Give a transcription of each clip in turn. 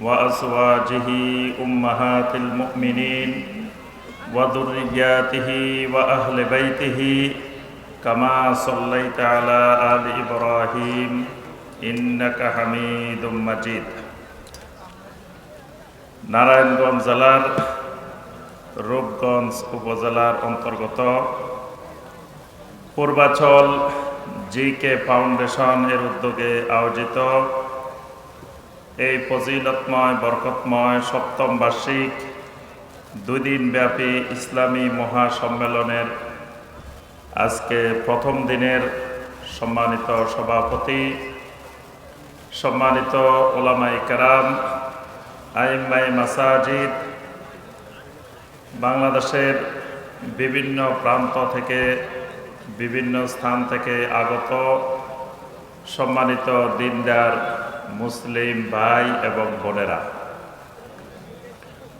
وأزواجه أمهات المؤمنين وذرياته وأهل بيته كما صليت على آل إبراهيم إنك حميد مجيد নারায়ণগঞ্জ জেলার রূপগঞ্জ উপজেলার অন্তর্গত পূর্বাচল জিকে ফাউন্ডেশন এর উদ্যোগে আয়োজিত এই ফজিলতময় বরকতময় সপ্তম বার্ষিক 2 দিন ব্যাপী ইসলামী মহাসম্মেলনের আজকে প্রথম দিনের সম্মানিত সভাপতি, সম্মানিত উলামায়ে কেরাম, আইম্মায়ে মাসাজিদ, বাংলাদেশের বিভিন্ন প্রান্ত থেকে বিভিন্ন স্থান থেকে আগত সম্মানিত দিনদার মুসলিম ভাই এবং বোনেরা,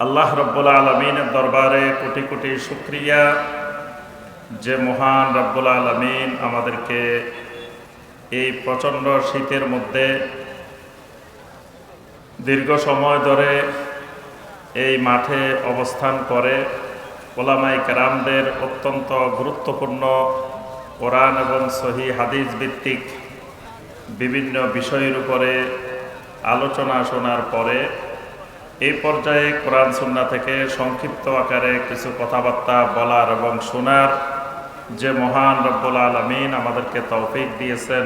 আল্লাহ রব্বুল আলামিনের দরবারে কোটি কোটি শুকরিয়া যে মহান রব্বুল আলামিন আমাদেরকে এই প্রচণ্ড শীতের মধ্যে দীর্ঘ সময় ধরে এই মাঠে অবস্থান করে উলামায়ে কেরামদের অত্যন্ত গুরুত্বপূর্ণ কোরআন এবং সহিহ হাদিস ভিত্তিক বিভিন্ন বিষয়ের উপরে আলোচনা শোনার পরে এই পর্যায়ে কোরআন সুন্নাহ থেকে সংক্ষিপ্ত আকারে কিছু কথাবার্তা বলার এবং শোনার যে মহান রব্বুল আলামিন আমাদেরকে তৌফিক দিয়েছেন,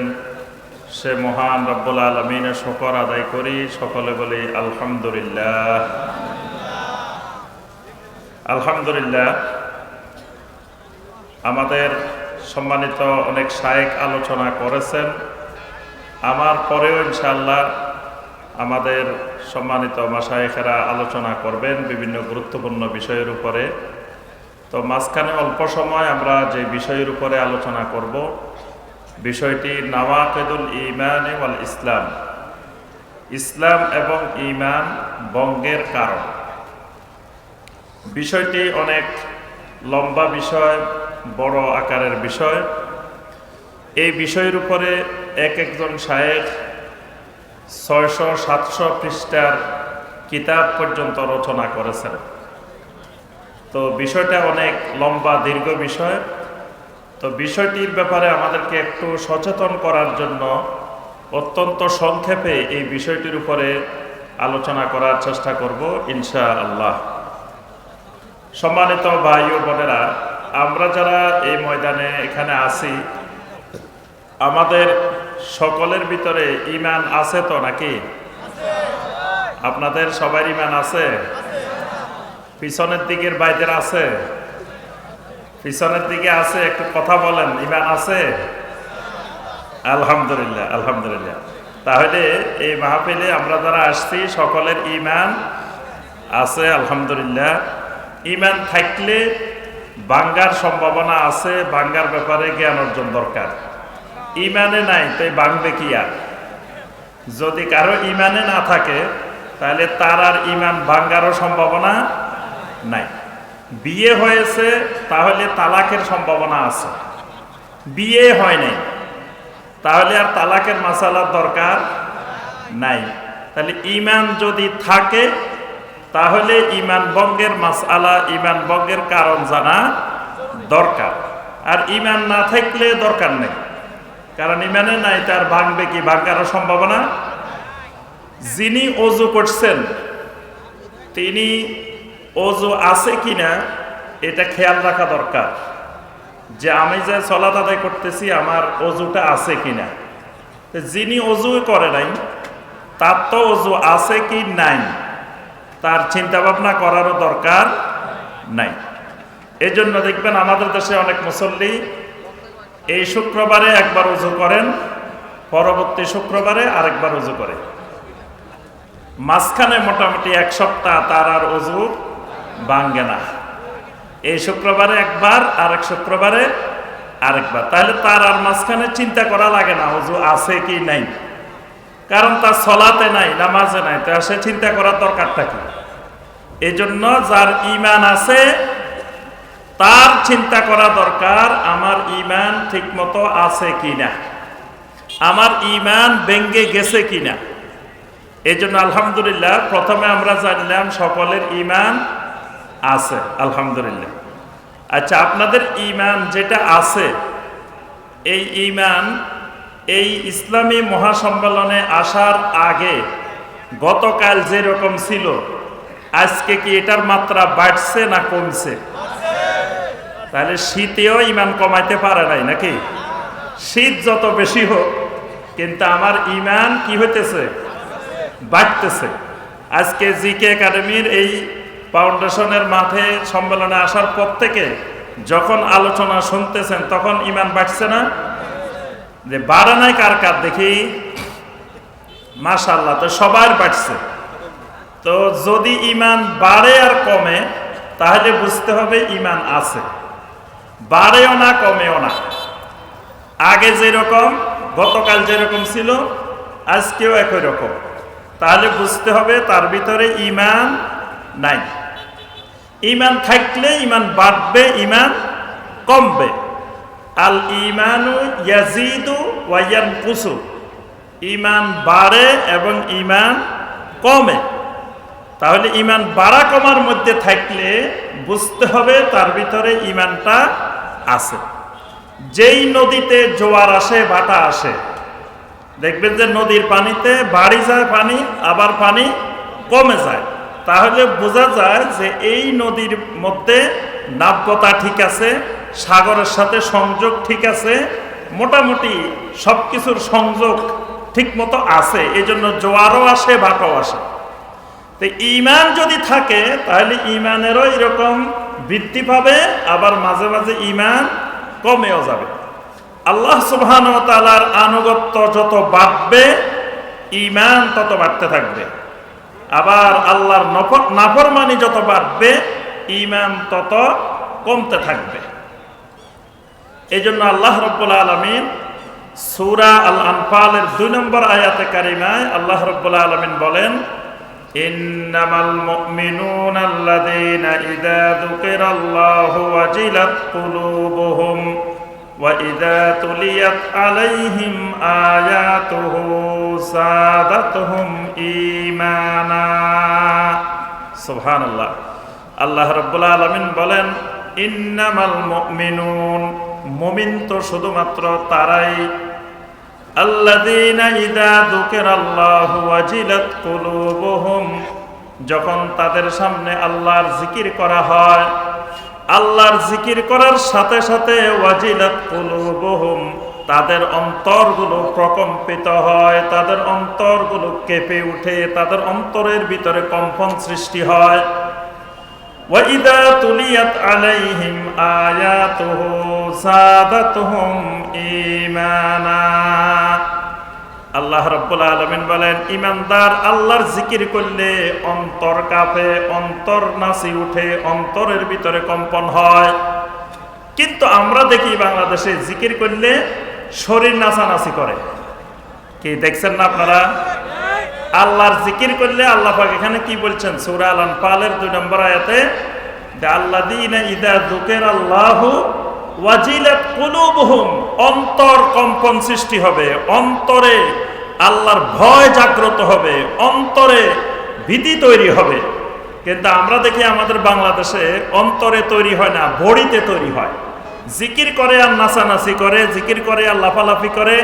সে মহান রব্বুল আলামিনের শুকর আদায় করি। সকলে বলি আলহামদুলিল্লাহ। আলহামদুলিল্লাহ। আমাদের সম্মানিত অনেক শায়েখ আলোচনা করেছেন, আমার পরেও ইনশাআল্লাহ আমাদের সম্মানিত মাশায়েখেরা আলোচনা করবেন বিভিন্ন গুরুত্বপূর্ণ বিষয়ের উপরে। তো মাঝখানে অল্প সময় আমরা যে বিষয়ের উপরে আলোচনা করব, বিষয়টি নাওয়াকিদুল ঈমান ওয়াল ইসলাম, ইসলাম এবং ঈমান ভঙ্গের কারণ। বিষয়টি অনেক লম্বা বিষয়, বড় আকারের বিষয়। এই বিষয়ের উপরে একজন শায়েখ 600-700 পৃষ্ঠার কিতাব পর্যন্ত রচনা করেছেন। তো বিষয়টা অনেক লম্বা দীর্ঘ বিষয়। তো বিষয়টির ব্যাপারে আমাদেরকে একটু সচেতন করার জন্য অত্যন্ত সংক্ষেপে এই বিষয়টির উপরে আলোচনা করার চেষ্টা করব ইনশাআল্লাহ। সম্মানিত ভাই ও বোনেরা, আমরা যারা এই ময়দানে এখানে আছি, আমাদের সকলের ভিতরে ঈমান আছে তো নাকি? আপনাদের সবার ঈমান আছে? পিছনের দিকের বাইদের আছে? পিছনের দিকে আছে, একটু কথা বলেন, ঈমান আছে? আলহামদুলিল্লাহ, আলহামদুলিল্লাহ। তাহলে এই মাহফিলে আমরা যারা আসছি সকলের ঈমান আছে আলহামদুলিল্লাহ। ঈমান থাকলে ভাঙ্গার সম্ভাবনা আছে, ভাঙ্গার ব্যাপারে জ্ঞান অর্জন দরকার। ঈমানে নাই তাই ভাঙবে কি আর? যদি কারো ঈমানে না থাকে তাহলে তার আর ঈমান ভাঙ্গারও সম্ভাবনা নাই। বিয়ে হয়েছে তাহলে তালাকের সম্ভাবনা আছে, বিয়ে হয় নাই তাহলে আর তালাকের মাসালার দরকার নাই। তাহলে ঈমান যদি থাকে তাহলে ঈমান ভঙ্গের মাসআলা, ঈমান ভঙ্গের কারণ জানা দরকার। আর ঈমান না থাকলে দরকার নেই, কারণ ঈমানে নাই তার ভাঙবে কি? ভাঙারও সম্ভাবনা। যিনি ওযু করছেন তিনি ওযু আছে কিনা এটা খেয়াল রাখা দরকার, যে আমি যে সালাত আদায় করতেছি আমার ওযুটা আছে কিনা। যিনি ওযু করে নাই তার তো ওযু আছে কি নাই তার চিন্তা ভাবনা করারও দরকার নাই। এজন্য দেখবেন আমাদের দেশে অনেক মুসল্লি এই শুক্রবারে একবার ওযু করেন, পরবর্তী শুক্রবারে আরেকবার ওযু করে, মাঝখানে মোটামুটি 1 সপ্তাহ তার আর ওযু ভাঙ্গে না। এই শুক্রবারে একবার, আরেক শুক্রবারে আরেকবার, তাহলে তার আর মাঝখানে চিন্তা করা লাগে না ওযু আছে কি নাই, কারণ তার সলাতে নাই, নামাজে নাই, তো সে চিন্তা করার দরকারটা কি? এজন্য যার ঈমান আছে তার চিন্তা করা দরকার আমার ঈমান ঠিকমতো আছে কিনা, আমার ঈমান ভেঙে গেছে কিনা। এই জন্য আলহামদুলিল্লাহ প্রথমে আমরা জানলাম সকলের ঈমান আছে, আলহামদুলিল্লাহ। আচ্ছা, আপনাদের ঈমান যেটা আছে, এই ঈমান এই ইসলামী মহাসম্মেলনে আসার আগে গতকাল যেরকম ছিল, আজকে কি এটার মাত্রা বাড়ছে না কমছে? তাহলে শীতেও ঈমান কমাইতে পারে নাই নাকি? শীত যত বেশি হোক, কিন্তু আমার ঈমান কি হইতেছে? বাড়তেছে। আজকে জিকে একাডেমির এই ফাউন্ডেশনের মাঠে সম্মেলনে আসার পর থেকে যখন আলোচনা শুনতেছেন, তখন ঈমান বাড়ছে না? যে বাড়ে নাই কার কার দেখি? মাশাআল্লাহ, তো সবার বাড়ছে। তো যদি ঈমান বাড়ে আর কমে, তাহলে বুঝতে হবে ঈমান আছে, বাড়েও না কমেও না। আগে যেরকম, গতকাল যেরকম ছিল, আজকেও একই রকম, তাহলে বুঝতে হবে তার ভিতরে ঈমান নাই। ঈমান থাকলে ঈমান বাড়বে, ঈমান কমবে। আল ঈমানু ইয়াজিদু ওয়া ইয়ানকুসু, ঈমান বাড়ে এবং ঈমান কমে। তাহলে ঈমান বাড়া কমার মধ্যে থাকলে বুঝতে হবে তার ভিতরে ঈমানটা আছে। যেই নদীতে জোয়ার আসে, ভাটা আসে, দেখবেন যে নদীর পানিতে বাড়ি যায় পানি, আবার পানি কমে যায়। তাহলে বোঝা যায় যে এই নদীর মধ্যে নাব্যতা ঠিক আছে, সাগরের সাথে সংযোগ ঠিক আছে, মোটামুটি সব কিছুর সংযোগ ঠিক মতো আছে। এই জন্য জোয়ারও আসে, ভাটাও আসে। তো ঈমান যদি থাকে, তাহলে ঈমানেরও এরকম বৃদ্ধি পাবে, আবার মাঝে মাঝে ঈমান কমেও যাবে। আল্লাহ সুবহানাহু ওয়া তাআলার আনুগত্য যত বাড়বে, ঈমান তত বাড়তে থাকবে। আবার আল্লাহর নাফরমানি যত বাড়বে, ঈমান তত কমতে থাকবে। এই জন্য আল্লাহ রাব্বুল আলামিন সূরা আল আনফালের 2 নম্বর আয়াতে কারিমায় আল্লাহ রাব্বুল আলামিন বলেন, ইন্নামাল মুমিনুনা আল্লাযীনা ইযা যুকিরাল্লাহু ওয়াজিলাত কুলুবুহুম ওয়া ইযা তুলিয়াত আলাইহিম আয়াতুহু যাদাতুহুম ঈমানা। সুবহানাল্লাহ। আল্লাহ রাব্বুল আলামিন বলেন, ইন্নামাল মুমিনুন, মুমিন তো শুধুমাত্র তারাই, আল্লাযীনা ইযা যুকিরাল্লাহু ওয়াজিলাত কুলুবুহুম, যখন তাদের সামনে আল্লাহর জিকির করা হয়, আল্লাহর জিকির করার সাথে সাথে ওয়াজিলাত কুলুবুহুম, তাদের অন্তরগুলো প্রকম্পিত হয়, তাদের অন্তরগুলো কেঁপে ওঠে, তাদের অন্তরের ভিতরে কম্পন সৃষ্টি হয়। ওয়া ইযা তুলিয়াত আলাইহিম আয়াতুহু যাদাতুহুম ঈমানা। আল্লাহ রাব্বুল আলামিন বলেন, ঈমানদার আল্লাহর জিকির করলে অন্তর কাঁপে, অন্তর নাচি উঠে, অন্তরের ভিতরে কম্পন হয়। কিন্তু আমরা দেখি বাংলাদেশে জিকির করলে শরীর নাচানাচি করে। কি দেখছেন না আপনারা? আল্লাহর জিকির করলে আল্লাহ পাক এখানে কি বলছেন? সূরা আল আনফালের 2 নম্বর আয়াতে, আল্লাযীনা ইযা যুকিরাল্লাহু ওয়াজিলাত কুলুবুহুম, অন্তর কম্পন সৃষ্টি হবে, অন্তরে আল্লাহর ভয় জাগ্রত হবে, অন্তরে ভীতি তৈরি হবে। কিন্তু আমরা দেখি আমাদের বাংলাদেশে অন্তরে তৈরি হয় না, বডিতে তৈরি হয়। জিকির করে আর নাচানাচি করে, জিকির করে আর লাফালাফি করে,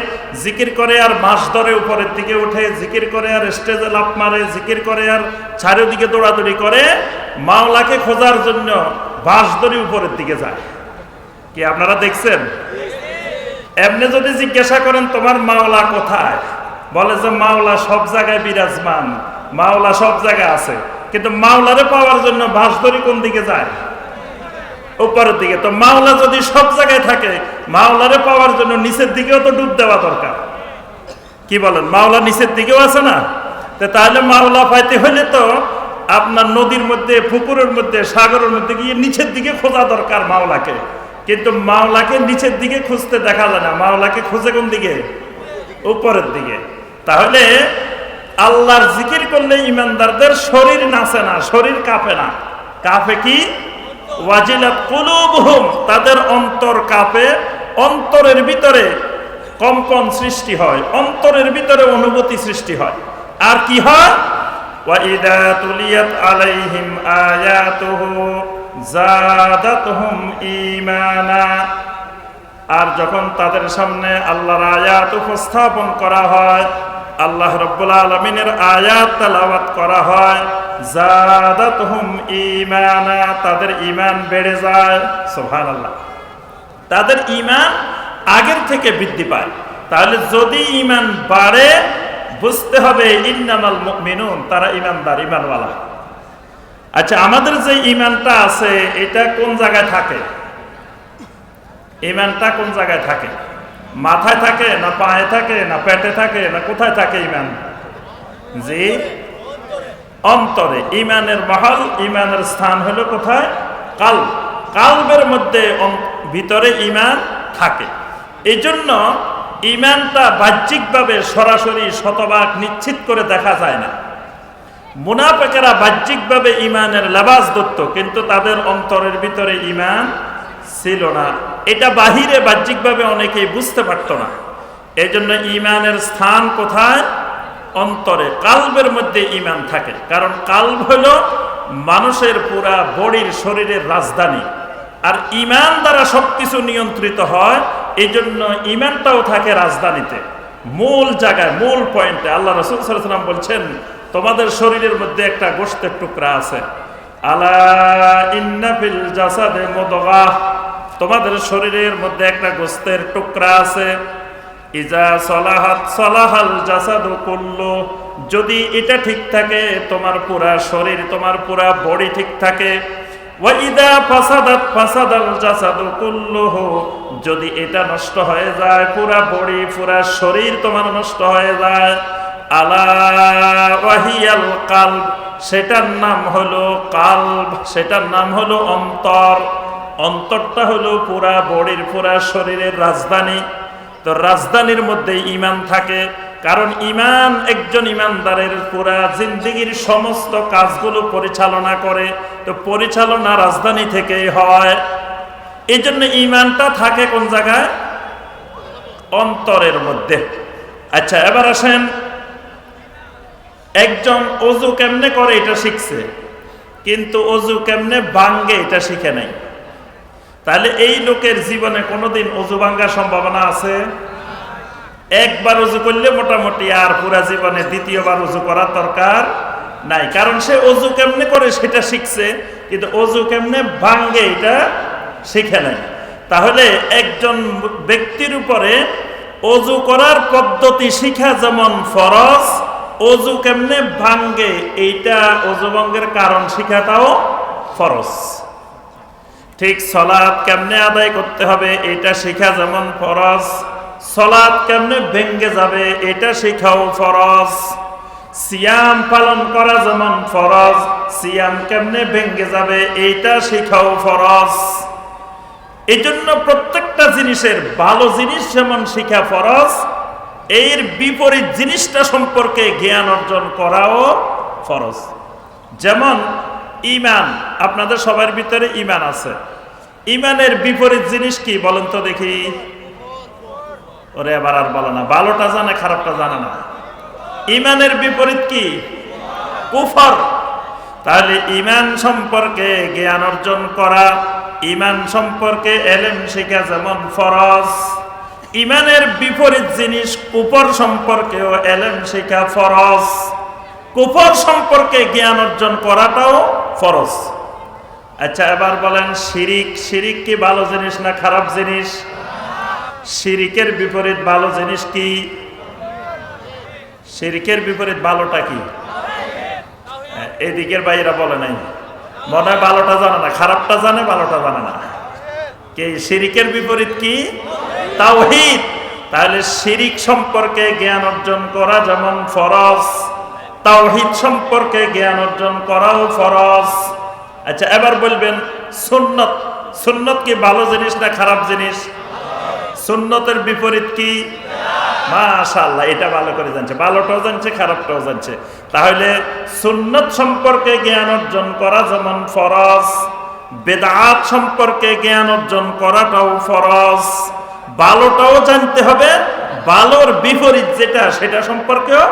জিকির করে আর মাস ধরে উপরের দিকে উঠে, জিকির করে আর স্টেজে লাফ মারে, জিকির করে আর চারিদিকে দৌড়াদৌড়ি করে, মাওলাকে খোঁজার জন্য বাস ধরে উপরের দিকে যায়। কি আপনারা দেখছেন? এমনি যদি জিজ্ঞাসা করেন তোমার মাওলা কোথায়, বলে যে মাওলা সব জায়গায় বিরাজমান, মাওলা সব জায়গায় আছে। কিন্তু মাওলারে পাওয়ার জন্য বাস ধরে কোন দিকে যায়? উপরের দিকে। তো মাওলা যদি সব জায়গায় থাকে, মাওলারে পাওয়ার জন্য নিচের দিকেও তো ডুব দেওয়া দরকার। কি বলেন? মাওলা নিচের দিকেও আছে না? তাহলে মাওলা পাইতে হলে তো আপনার নদীর মধ্যে, পুকুরের মধ্যে, সাগরের মধ্যে গিয়ে নিচের দিকে খোঁজা দরকার মাওলাকে। কিন্তু মাওলাকে নিচের দিকে খুঁজতে দেখা যায় না, মাওলাকে খুঁজে কোন দিকে? উপরের দিকে। তাহলে আল্লাহর জিকির করলে ইমানদারদের শরীর নাচে না, শরীর কাঁপে না। কাঁপে কি? ওয়াজিলাত কুলুবুহুম, তাদের অন্তর কাঁপে, অন্তরের ভিতরে কম্পন সৃষ্টি হয়, অন্তরের ভিতরে অনুভূতি সৃষ্টি হয়। আর কি হয়, ওয়া ইযা তুলিয়াত আলাইহিম আয়াতুহু যাদাতহুম ঈমানা, আর যখন তাদের সামনে আল্লাহর আয়াত উপস্থাপন করা হয়, আল্লাহ রাব্বুল আলামিনের আয়াত তেলাওয়াত করা হয়, যাদাতহুম ঈমানা, তাদের ঈমান বেড়ে যায়। সুবহানাল্লাহ, তাদের ঈমান আগের থেকে বৃদ্ধি পায়। তাহলে যদি ঈমান বাড়ে, বুঝতে হবে ইন্নামাল মুমিনুন, তারা ঈমানদার, ঈমানওয়ালা। আচ্ছা, আমাদের যে ঈমানটা আছে এটা কোন জায়গায় থাকে? ঈমানটা কোন জায়গায় থাকে? মাথায় থাকে না পায়ে থাকে না পেটে থাকে না কোথায় থাকে ঈমান? জি, অন্তরে। ঈমানের মহল, ঈমানের স্থান হলো কোথায়? কালব। কালবের মধ্যে ভিতরে ঈমান থাকে। এই জন্য ঈমানটা বাহ্যিকভাবে সরাসরি শতভাগ নিশ্চিত করে দেখা যায় না। মুনাফিকেরা বাহ্যিকভাবে ঈমানের লেবাস ধরত, কিন্তু তাদের অন্তরের ভিতরে ঈমান ছিল না। এটা বাহিরে বাহ্যিকভাবে অনেকেই বুঝতে পারত না। এই জন্য ঈমানের স্থান কোথায়? অন্তরে, কালবের মধ্যে ঈমান থাকে। কারণ কালব হলো মানুষের পুরা বডির, শরীরের রাজধানী। আর ঈমান দ্বারা সবকিছু নিয়ন্ত্রিত হয়। এই জন্য ঈমানটাও থাকে রাজধানীতে, মূল জায়গায়, মূল পয়েন্টে। আল্লাহ রাসূল সাল্লাল্লাহু আলাইহি ওয়াসাল্লাম বলছেন, তোমাদের শরীরের মধ্যে একটা গোশতের টুকরা আছে। আলা ইন্না ফিল জাসাদে মুদগাহ, তোমাদের শরীরের মধ্যে একটা গোশতের টুকরা আছে। ইজা সলাহাত সলাহাল জাসাদু কুল্লু, যদি এটা ঠিক থাকে তোমার পুরা শরীর, তোমার পুরা বডি ঠিক থাকে। ওয়া ইদা ফাসাদাত ফাসাদাল জাসাদু কুল্লুহু, যদি এটা নষ্ট হয়ে যায়, পুরা বডি, পুরা শরীর তোমার নষ্ট হয়ে যায়। আলা ওয়াহিয়াল কালব, সেটার নাম হলো কালব, সেটার নাম হলো অন্তর। অন্তরটা হলো পুরা বডির, পুরা শরীরের রাজধানী। তো রাজধানীর মধ্যে ঈমান থাকে। কারণ ঈমান একজন ঈমানদারের পুরা জিন্দেগীর সমস্ত কাজগুলো পরিচালনা করে। তো পরিচালনা রাজধানী থেকেই হয়। এই জন্য ঈমানটা থাকে কোন জায়গায়? অন্তরের মধ্যে। আচ্ছা, এবার আসেন, একজন ওযু কেমনে করে এটা শিখছে, কিন্তু ওযু কেমনে ভাঙ্গে এটা শিখে নাই। তাহলে এই লোকের জীবনে কোনোদিন ওযু ভাঙ্গার সম্ভাবনা আছে? একবার ওযু করলে মোটামুটি আর পুরা জীবনে দ্বিতীয়বার ওযু করার দরকার নাই। কারণ সে ওযু কেমনে করে সেটা শিখছে, কিন্তু ওযু কেমনে ভাঙ্গে এটা শিখে নাই। তাহলে একজন ব্যক্তির উপরে ওযু করার পদ্ধতি শিখা যেমন ফরজ, ওযু কেমনে ভাঙ্গে এইটা, ওযু ভঙ্গের কারণ শিখাটাও ফরজ। ঠিক সালাত কেমনে আদায় করতে হবে এটা শিখা যেমন ফরজ, সালাত কেমনে ভেঙ্গে যাবে এটা শিখাও ফরজ। সিয়াম পালন করা যেমন ফরজ, সিয়াম কেমনে ভেঙ্গে যাবে এইটা শিখাও ফরজ। এই জন্য প্রত্যেকটা জিনিসের ভালো জিনিস যেমন শিখা ফরজ, এর বিপরীত জিনিসটা সম্পর্কে জ্ঞান অর্জন করাও ফরজ। যেমন ঈমান, আপনাদের সবার ভিতরে ঈমান আছে। ঈমানের বিপরীত জিনিস কি বলেন তো দেখি? ওরে এবার আর বলে না, ভালোটা জানে খারাপটা জানে না। ঈমানের বিপরীত কি? কুফর। তাহলে ঈমান সম্পর্কে জ্ঞান অর্জন করা, ঈমান সম্পর্কে ইলম শেখা যেমন ফরজ, ঈমানের বিপরীত জিনিস কুফর সম্পর্কেও ইলম শেখা ফরজ। কুফর সম্পর্কে জ্ঞান অর্জন করাটাও ফরজ। আচ্ছা, এবার বলেন শিরিক, শিরিক কি ভালো জিনিস না খারাপ জিনিস? শিরিকের বিপরীত ভালো জিনিস কি? শিরিকের বিপরীত ভালোটা কি? এদিকের বাইরা বলে নাই, মনে হয় ভালোটা জানে না, খারাপটা জানে, ভালোটা জানে না। কে? শিরিকের বিপরীত কি? তাওহীদ। তাহলে শিরিক সম্পর্কে জ্ঞান অর্জন করা যেমন ফরজ, তাওহীদ সম্পর্কে জ্ঞান অর্জন করাও ফরজ। আচ্ছা, এবার বলবেন সুন্নত, সুন্নত কি ভালো জিনিস না খারাপ জিনিস? সুন্নতের বিপরীত কি? মাশাআল্লাহ, এটা ভালো করে জানছে, ভালোটাও জানছে খারাপটাও জানছে। তাহলে সুন্নত সম্পর্কে জ্ঞান অর্জন করা যেমন ফরজ, বেদাত সম্পর্কে জ্ঞান অর্জন করাটাও ফরজ। ভালোটাও জানতে হবে, ভালোর বিপরীত যেটা সেটা সম্পর্কেও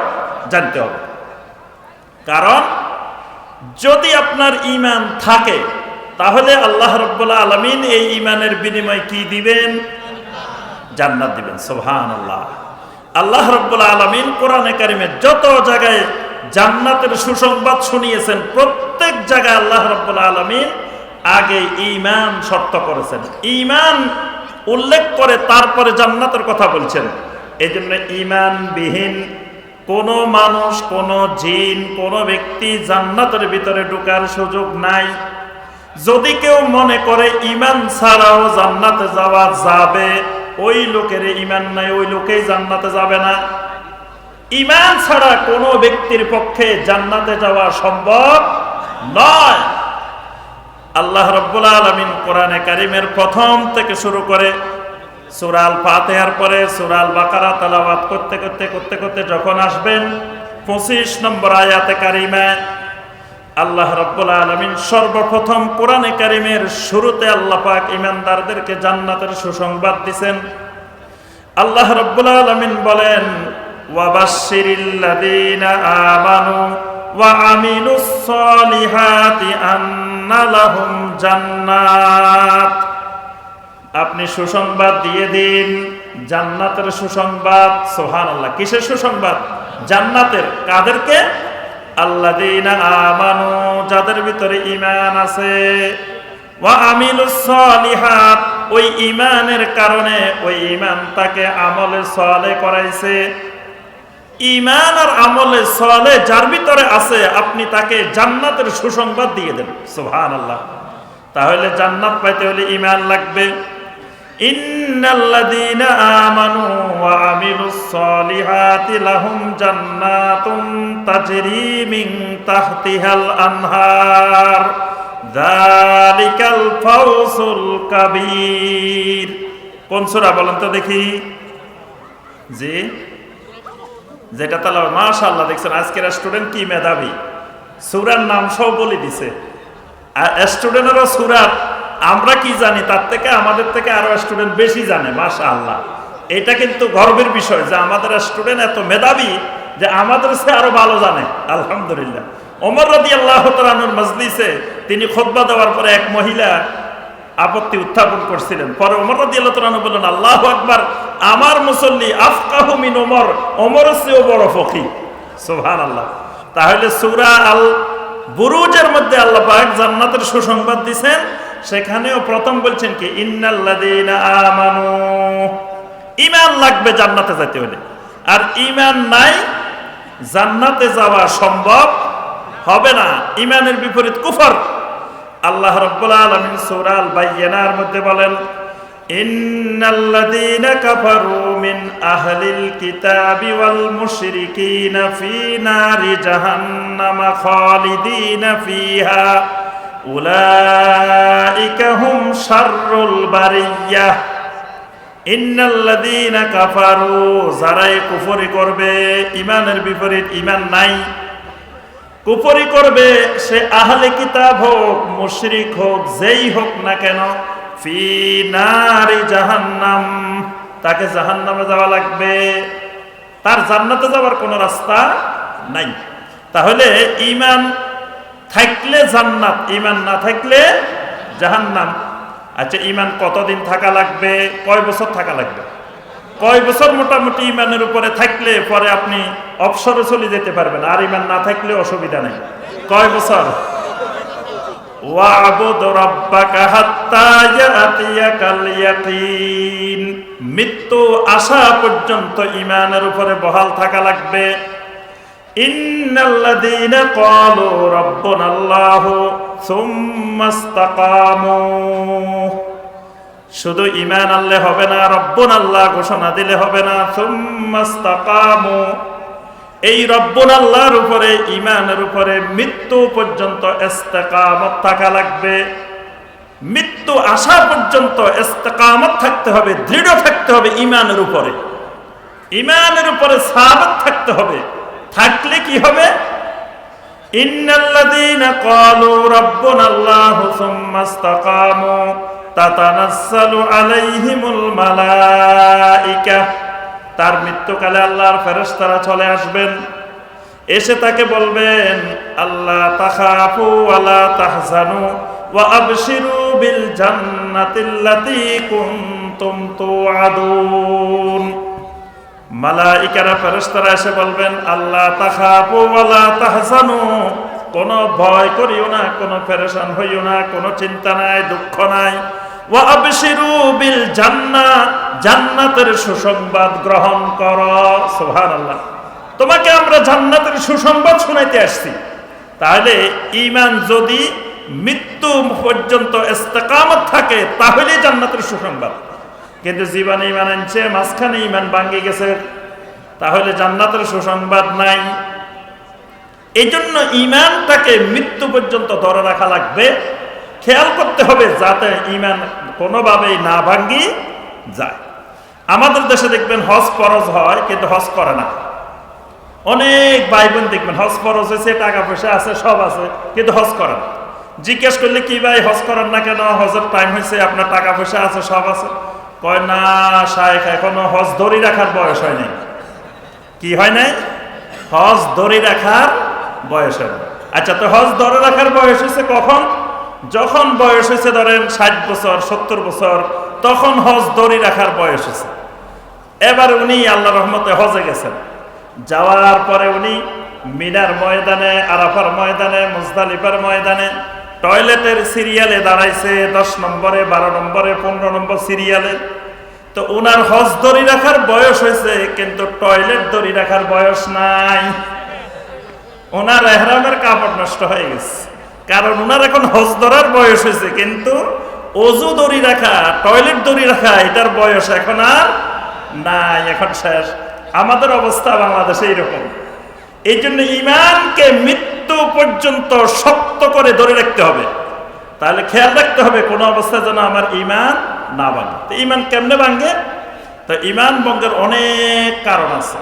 জানতে হবে। কারণ যদি আপনার ঈমান থাকে তাহলে আল্লাহ রাব্বুল আলামিন এই ঈমানের বিনিময়ে কি দিবেন? জান্নাত দিবেন। সুবহানাল্লাহ। আল্লাহ রাব্বুল আলামিন কোরআনে কারিমে যত জায়গায় জান্নাতের সুসংবাদ শুনিয়েছেন, প্রত্যেক জায়গায় আল্লাহ রাব্বুল আলামিন আগে ঈমান শর্ত করেছেন, ঈমান উল্লেখ করে তারপরে জান্নাতের কথা বলছেন। এই জন্য ঈমানবিহীন কোন মানুষ, কোন জিন, কোন ব্যক্তি জান্নাতের ভিতরে ঢোকার সুযোগ নাই। যদি কেউ মনে করে ঈমান ছাড়াও জান্নাতে যাওয়া যাবে, ওই লোকের ঈমান নাই, ওই লোকেই জান্নাতে যাবে না। ঈমান ছাড়া কোনো ব্যক্তির পক্ষে জান্নাতে যাওয়া সম্ভব নয়। আল্লাহ রাব্বুল আলামিন কোরআনে কারীমের প্রথম থেকে শুরু করে সূরা আল ফাতিহার পরে সূরা আল বাকারা তেলাওয়াত করতে করতে যখন আসবেন 25 নম্বর আয়াতে কারিমায়, আল্লাহ রাব্বুল আলামিন সর্বপ্রথম কোরআনে কারীমের শুরুতে আল্লাহ পাক ঈমানদারদেরকে জান্নাতের সুসংবাদ দিবেন। আল্লাহ রাব্বুল আলামিন বলেন, ওয়াবাশশিরিল্লাযীনা আমানু ওয়া আমিলুস সলিহাতি আন্না লাহুম জান্নাত। আপনি সুসংবাদ দিয়ে দিন, জান্নাতের সুসংবাদ। সুবহানাল্লাহ। কিসের সুসংবাদ? জান্নাতের। কাদেরকে? আল্লাযীনা আমানু, যাদের ভিতরে ঈমান আছে, ওয়া আমিলুস সলিহাত, ওই ঈমানের কারণে ওই ঈমান তাকে আমলে সালেহ করাইছে। ঈমান আর আমলে সালেহ যার ভিতরে আছে, আপনি তাকে জান্নাতের সুসংবাদ দিয়ে দেন। সুবহানাল্লাহ। তাহলে জান্নাত পাইতে হলে ঈমান লাগবে। ইন্নাল্লাযীনা আমানু ওয়া আমিলুস সলিহাতি লাহুম জান্নাতুন তাজরি মিন তাহতিহাল আনহার যালিকাল ফাওজুল কাবীর। কোন সূরা বলেন তো দেখি? জি, যেটা তালা। মাশাআল্লাহ, দেখছেন আজকের স্টুডেন্ট কি মেধাবী, সূরার নাম সব বলে দিছে। আর স্টুডেন্টেরও সূরা আমরা কি জানি তার থেকে, আমাদের থেকে আরো স্টুডেন্ট বেশি জানে। মাশাআল্লাহ। এটা কিন্তু গর্বের বিষয় যে আমাদের স্টুডেন্ট এত মেধাবী যে আমাদের চেয়ে আরো ভালো জানে। আলহামদুলিল্লাহ। ওমর রাদিয়াল্লাহু তাআলা আনহুর মজলিসে তিনি খুতবা দেওয়ার পরে এক মহিলা আপত্তি উত্থাপন করছিলেন। পরে ওমর রাদিয়াল্লাহু তাআলা আনহু বললেন, আল্লাহু আকবার, আমার মুসল্লি আফকাহু মিন ওমর, ওমরের চেয়েও বড় ফকিহ। সুবহানাল্লাহ। তাহলে সূরা আল বুরুজের মধ্যে আল্লাহ পাক জান্নাতের সুসংবাদ দিবেন। সেখানেও প্রথম বলছেন কি, ইন্নাল্লাযীনা আমানু। ঈমান লাগবে জান্নাতে যেতে হলে, আর ঈমান নাই জান্নাতে যাওয়া সম্ভব হবে না। ঈমানের বিপরীত কুফর। আল্লাহ রাব্বুল আলামিন সূরা আল বাইয়িনার মধ্যে বলেন, ইন্নাল্লাযীনা কাফারু মিন আহলিল কিতাবি ওয়াল মুশরিকিনা ফী নারি জাহান্নামা খালিদিনা ফীহা উলাইকা হুম শাররুল বারিয়াহ। ইন্নাল্লাযীনা কাফারু, যারাই কুফরি করবে, ঈমানের বিপরীত ঈমান নাই, কুফরি করবে, সে আহলে কিতাব হোক, মুশরিক হোক, যেই হোক না কেন, ফি নারি জাহান্নাম, তাকে জাহান্নামে যাওয়া লাগবে। তার জান্নাতে যাওয়ার কোনো রাস্তা নাই। তাহলে ঈমান থাকলে জান্নাত, ঈমান না থাকলে জাহান্নাম। আচ্ছা, ঈমান কতদিন থাকা লাগবে? কয় বছর থাকা লাগবে? কয় বছর মোটামুটি ঈমানের উপরে থাকলে পরে আপনি অবসরে চলে যেতে পারবেন, আর ঈমান না থাকলে অসুবিধা নেই? কয় বছর? ওয়াবুদ রাব্বাকা হাত্তা ইয়াতিয়াকাল ইয়াকিন, মৃত্যু আসা পর্যন্ত ঈমানের উপরে বহাল থাকা লাগবে। ইন্নাল্লাযীনা ক্বালু রাব্বুনাল্লাহু সুম্মা ইসতাকামু, শুধু ঈমান আনলে হবে না, রব্বুনাল্লাহ ঘোষণা দিলে হবে না। সুম্মা ইসতাকামু, এই রব্বুনাল্লাহর উপরে, ঈমানের উপরে মৃত্যু পর্যন্ত ইস্তেকামত থাকা লাগবে। মৃত্যু আসা পর্যন্ত ইস্তেকামত থাকতে হবে, দৃঢ় থাকতে হবে ঈমানের উপরে, ঈমানের উপরে সাবত থাকতে হবে। থাকলে কি হবে? ইন্নাল্লাযীনা ক্বালু রাব্বুনাল্লাহু সুম্মা ইসতাকামু তাতানাজ্জালু আলাইহিমুল মালাইকা, তার মৃত্যুকালে আল্লাহর ফেরেশতারা চলে আসবেন। এসে তাকে বলবেন আল্লাহ তাখাফু ওয়ালা তাহজানু ওয়া আবশিরু বিল জান্নাতিল্লাতী কুনতুম তুআদুন। মালায়েকারা ফেরেশতারা এসে বলবেন আল্লাহ তাখাফু ওয়ালা তাহজানু, কোনো ভয় করিও না, কোনো পেরেশান হইও না, কোনো চিন্তা নাই, দুঃখ নাই। ওয়া আবশিরু বিল জান্নাহ, জান্নাতের সুসংবাদ গ্রহণ করো। সুবহানাল্লাহ, তোমাকে আমরা জান্নাতের সুসংবাদ শোনাইতে আসছি। তাহলে ঈমান যদি মৃত্যু পর্যন্ত ইস্তেকামত থাকে তাহলে জান্নাতের সুসংবাদ। কিন্তু জীবনে ঈমান আনছে, মাঝখানে ঈমান ভাঙে গেছে, তাহলে জান্নাতের সুসংবাদ নাই। এই জন্য ঈমানটাকে মৃত্যু পর্যন্ত ধরে রাখা লাগবে। খেয়াল করতে হবে যাতে ঈমান কোনোভাবেই না ভাঙ্গি যায়। আমাদের দেশে দেখবেন হজ ফরজ হয় কিন্তু হজ করে না। অনেক ভাই বোন দেখবেন হজ ফরজ হয়েছে, টাকা পয়সা আছে, সব আছে, কিন্তু হজ করেন। জিজ্ঞেস করলে কি ভাই হজ করেন না কেন? হজের টাইম হয়েছে, আপনার টাকা পয়সা আছে, সব আছে। কয় না শায়েখ, এখনো হজ ধরে রাখার বয়স হয় নাই। কি হয় নাই? হজ ধরে রাখার বয়স হয়। আচ্ছা, তো হজ ধরে রাখার বয়স হয়েছে কখন? যখন বয়স হয়েছে ধরেন 60 বছর 70 বছর, তখন হজ ধরে রাখার বয়স হয়েছে। এবার উনি আল্লাহ রহমতে হজে গেছেন। যাওয়ার পরে উনি মিনার ময়দানে, আরাফার ময়দানে, মুজদালিফার ময়দানে টয়লেটের সিরিয়ালে দাঁড়াইছে, 10 নম্বরে, 12 নম্বরে, 15 নম্বর সিরিয়ালে। তো উনার হজ দড়ি রাখার বয়স হয়েছে কিন্তু টয়লেট দড়ি রাখার বয়স নাই। ওনার এহরামের কাপড় নষ্ট হয়ে গেছে, কারণ উনার এখন হজ ধরার বয়স হয়েছে কিন্তু অজু দড়ি রাখা, টয়লেট দড়ি রাখা এটার বয়স এখন আর নাই, এখন শেষ। আমাদের অবস্থা বাংলাদেশে এইরকম। এই জন্য ঈমানকে মৃত্যু পর্যন্ত শক্ত করে ধরে রাখতে হবে। তাহলে খেয়াল রাখতে হবে কোনো অবস্থায় যেন আমার ঈমান না ভাঙে। তো ঈমান কেমনে ভাঙে? তো ঈমান ভঙ্গের অনেক কারণ আছে।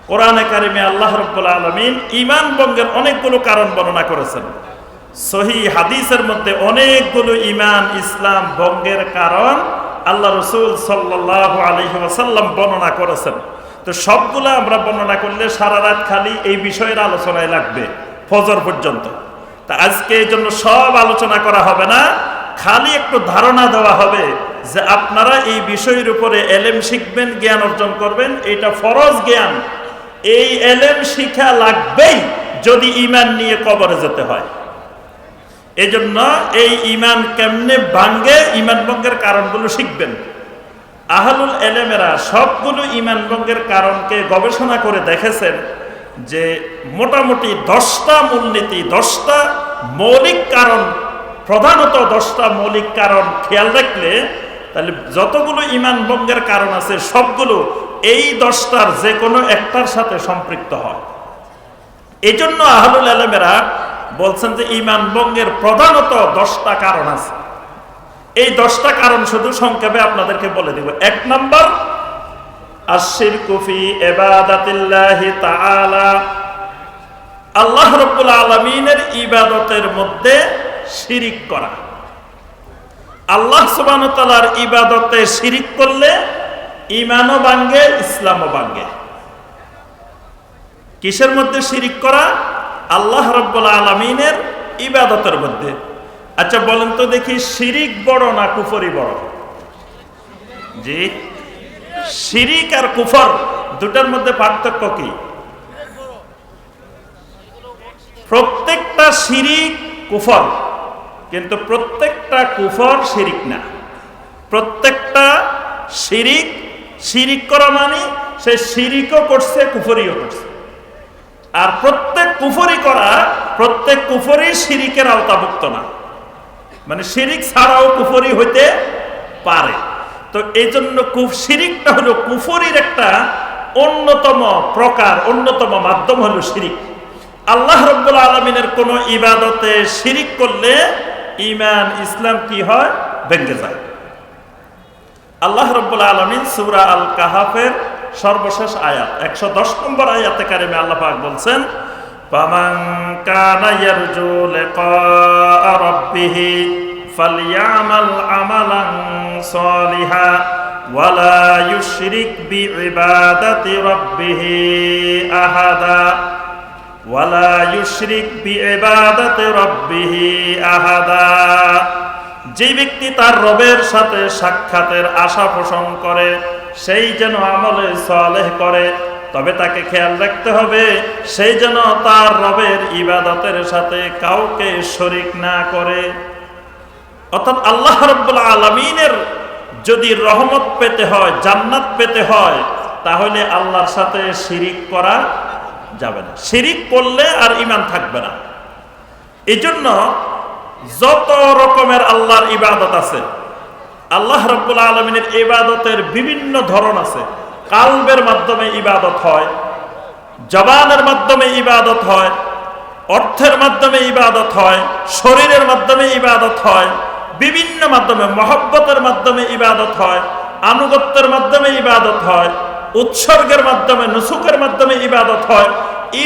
কোরআনে কারিমে আল্লাহ রাব্বুল আলামিন ঈমান ভঙ্গের অনেকগুলো কারণ বর্ণনা করেছেন। সহিহ হাদিসের মধ্যে অনেকগুলো ঈমান ইসলাম ভঙ্গের কারণ আল্লাহ রাসূল সাল্লাল্লাহু আলাইহি ওয়াসাল্লাম বর্ণনা করেছেন। তো সবগুলো আমরা বর্ণনা করলে সারা রাত খালি এই বিষয়ের আলোচনায় লাগবে, ফজর পর্যন্ত। তা আজকে এই জন্য সব আলোচনা করা হবে না, খালি একটু ধারণা দেওয়া হবে যে আপনারা এই বিষয়ের উপরে এলেম শিখবেন, জ্ঞান অর্জন করবেন, এটা ফরজ জ্ঞান। এই এলেম শিখা লাগবেই যদি ঈমান নিয়ে কবরে যেতে হয়। এই জন্য এই ঈমান কেমনে ভাঙ্গে, ঈমান ভঙ্গের কারণগুলো শিখবেন। আহলুল এলেমেরা সবগুলো ঈমান ভঙ্গের কারণকে গবেষণা করে দেখেছেন যে মোটামুটি 10টা মূলনীতি, 10টা মৌলিক কারণ, প্রধানত 10টা মৌলিক কারণ খেয়াল রাখলে তাহলে যতগুলো ঈমান ভঙ্গের কারণ আছে সবগুলো এই 10টার যে কোনো একটার সাথে সম্পৃক্ত হয়। এই জন্য আহলুল এলেমেরা বলছেন যে ঈমান ভঙ্গের প্রধানত 10টা কারণ আছে। এই 10টা কারণ শুধু সংক্ষেপে আপনাদেরকে বলে দিব। 1 নম্বর, আশ-শিরকু ফি ইবাদাতিল্লাহি তাআলা, আল্লাহ রাব্বুল আলামিনের ইবাদতের মধ্যে শিরিক করা। আল্লাহ সুবহানাহু ওয়া তাআলার ইবাদতে শিরিক করলে ঈমানও ভাঙে, ইসলামও ভাঙে। কিসের মধ্যে শিরিক করা? আল্লাহ রাব্বুল আলামিনের ইবাদতের মধ্যে। আচ্ছা বলেন তো দেখি, শিরিক বড় না কুফরি বড়? জি, শিরিক আর কুফর দুটার মধ্যে পার্থক্য কি? প্রত্যেকটা শিরিক কুফর, কিন্তু প্রত্যেকটা কুফর শিরিক না। প্রত্যেকটা শিরিক, শিরিক করা মানে সে শিরিকও করছে, কুফরিও করছে। আর প্রত্যেক কুফরি করা, প্রত্যেক কুফরি শিরিকের আওতাভুক্ত না, মানে শিরিক ছাড়াও কুফরি হইতে পারে। তো এই জন্য শিরিকটা হলো কুফরির একটা অন্যতম প্রকার, অন্যতম মাধ্যম হলো শিরিক। আল্লাহ রাব্বুল আলামিনের কোন ইবাদতে শিরিক করলে ঈমান ইসলাম কি হয়? ভেঙে যায়। আল্লাহ রাব্বুল আলামিন সূরা আল কাহাফের সর্বশেষ আয়াত 110 নম্বর আয়াতে কারিমে আল্লাহ পাক বলছেন, ফামান কানা ইয়ারজু লিকা রাব্বিহি ফালইয়ামাল আমালান সালিহা ওয়ালা ইউশরিক বিইবাদাতি রাব্বিহি আহাদা। ওয়ালা ইউশরিক বিইবাদাতি রাব্বিহি আহাদা। যে ব্যক্তি তার রবের সাথে সাক্ষাতের আশা পোষণ করে সেই যেন আমলে সালেহ করে, তবে তাকে খেয়াল রাখতে হবে সেই যেন তার রবের ইবাদতের সাথে কাউকে শরীক না করে। অর্থাৎ আল্লাহ রাব্বুল আলামিনের যদি রহমত পেতে হয়, জান্নাত পেতে হয়, তাহলে আল্লাহর সাথে শিরিক করা যাবে না। শিরিক করলে আর ঈমান থাকবে না। এজন্য যত রকমের আল্লাহর ইবাদত আছে, আল্লাহ রাব্বুল আলামিনের ইবাদতের বিভিন্ন ধরন আছে। কালবের মাধ্যমে ইবাদত হয়, জবানের মাধ্যমে ইবাদত হয়, অর্থের মাধ্যমে ইবাদত হয়, শরীরের মাধ্যমে ইবাদত হয়, বিভিন্ন মাধ্যমে মহব্বতের মাধ্যমে ইবাদত হয়, আনুগত্যের মাধ্যমে ইবাদত হয়, উৎসর্গের মাধ্যমে, নুসুকের মাধ্যমে ইবাদত হয়।